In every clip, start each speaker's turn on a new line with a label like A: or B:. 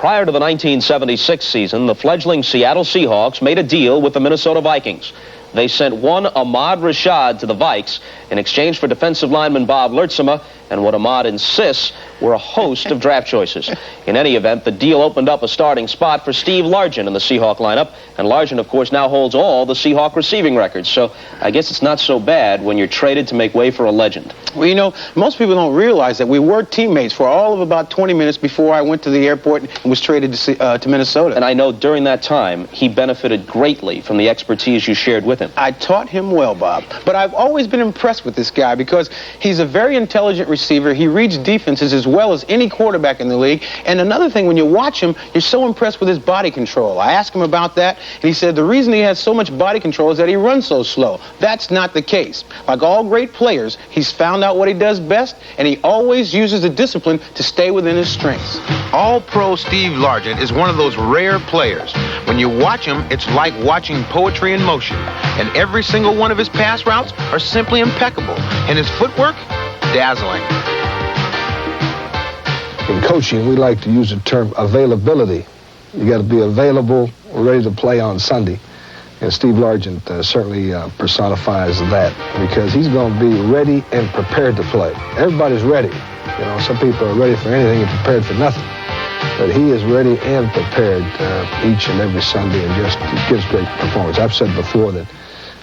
A: Prior to the 1976 season, the fledgling Seattle Seahawks made a deal with the Minnesota Vikings. They sent one Ahmad Rashad to the Vikes in exchange for defensive lineman Bob Lertzema and what Ahmad insists were a host of draft choices. In any event, the deal opened up a starting spot for Steve Largent in the Seahawk lineup, and Largent, of course, now holds all the Seahawk receiving records. So I guess it's not so bad when you're traded to make way for a legend.
B: Well, you know, most people don't realize that we were teammates for all of about 20 minutes before I went to the airport and was traded to Minnesota.
A: And I know during that time, he benefited greatly from the expertise you shared with him.
B: I taught him well, Bob. But I've always been impressed with this guy because he's a very intelligent receiver. He reads defenses as well as any quarterback in the league. And another thing, when you watch him, you're so impressed with his body control. I asked him about that, and he said the reason he has so much body control is that he runs so slow. That's not the case. Like all great players, he's found out what he does best, and he always uses the discipline to stay within his strengths.
C: All-Pro Steve Largent is one of those rare players. When you watch him, it's like watching poetry in motion. And every single one of his pass routes are simply impeccable. And his footwork, dazzling.
D: In coaching, we like to use the term availability. You got to be available, ready to play on Sunday. And Steve Largent certainly personifies that because he's going to be ready and prepared to play. Everybody's ready. You know, some people are ready for anything and prepared for nothing. But he is ready and prepared each and every Sunday and just gives great performance. I've said before that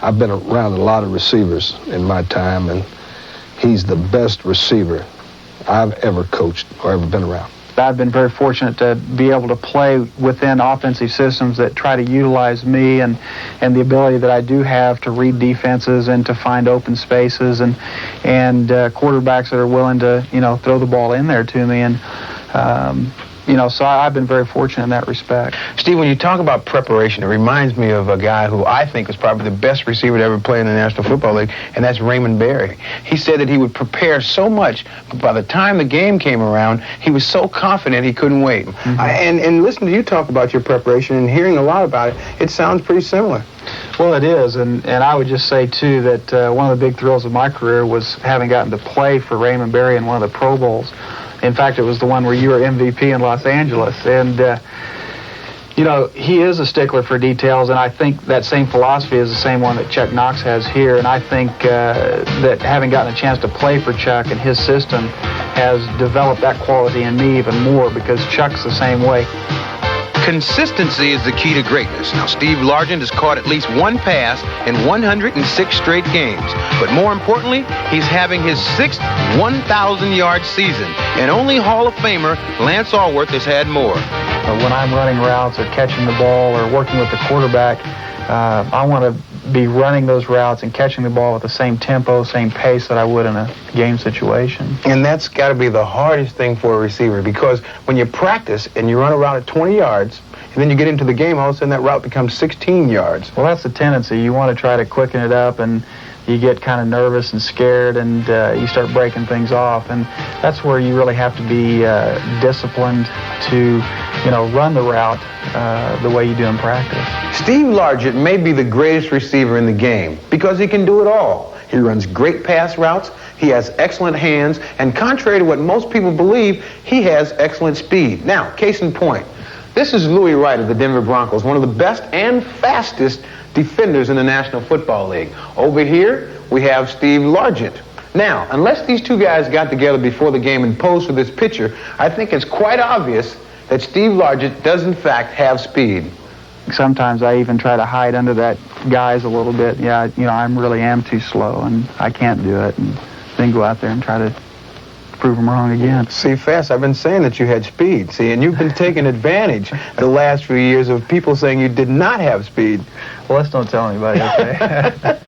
D: I've been around a lot of receivers in my time, and he's the best receiver I've ever coached or ever been around.
E: I've been very fortunate to be able to play within offensive systems that try to utilize me and the ability that I do have to read defenses and to find open spaces and quarterbacks that are willing to, you know, throw the ball in there to me. And you know, so I've been very fortunate in that respect.
F: Steve, when you talk about preparation, it reminds me of a guy who I think was probably the best receiver to ever play in the National Football League, and that's Raymond Berry. He said that he would prepare so much, but by the time the game came around, he was so confident he couldn't wait.
E: Mm-hmm.
F: And listening to you talk about your preparation and hearing a lot about it, it sounds pretty similar.
E: Well, it is, and I would just say, too, that one of the big thrills of my career was having gotten to play for Raymond Berry in one of the Pro Bowls. In fact, it was the one where you were MVP in Los Angeles. And, you know, he is a stickler for details, and I think that same philosophy is the same one that Chuck Knox has here. And I think that having gotten a chance to play for Chuck and his system has developed that quality in me even more because Chuck's the same way.
C: Consistency is the key to greatness. Now, Steve Largent has caught at least one pass in 106 straight games. But more importantly, he's having his 6th 1,000-yard season. And only Hall of Famer Lance Allworth has had more.
E: When I'm running routes or catching the ball or working with the quarterback, I want to be running those routes and catching the ball at the same tempo, same pace that I would in a game situation.
F: And that's got to be the hardest thing for a receiver because when you practice and you run a route at 20 yards, and then you get into the game, all of a sudden that route becomes 16 yards.
E: Well, that's the tendency. You want to try to quicken it up, and you get kind of nervous and scared, and you start breaking things off. And that's where you really have to be disciplined to, you know, run the route the way you do in practice.
F: Steve Largent may be the greatest receiver in the game because he can do it all. He runs great pass routes, he has excellent hands, and contrary to what most people believe, he has excellent speed. Now, case in point, this is Louis Wright of the Denver Broncos, one of the best and fastest defenders in the National Football League. Over here, we have Steve Largent. Now, unless these two guys got together before the game and posed for this picture, I think it's quite obvious that Steve Largent does in fact have speed.
E: Sometimes I even try to hide under that guise a little bit. Yeah, you know, I really am too slow, and I can't do it, and then go out there and try to prove them wrong again.
F: See, Fast, I've been saying that you had speed, see, and you've been taking advantage the last few years of people saying you did not have speed.
E: Well, let's don't tell anybody, okay?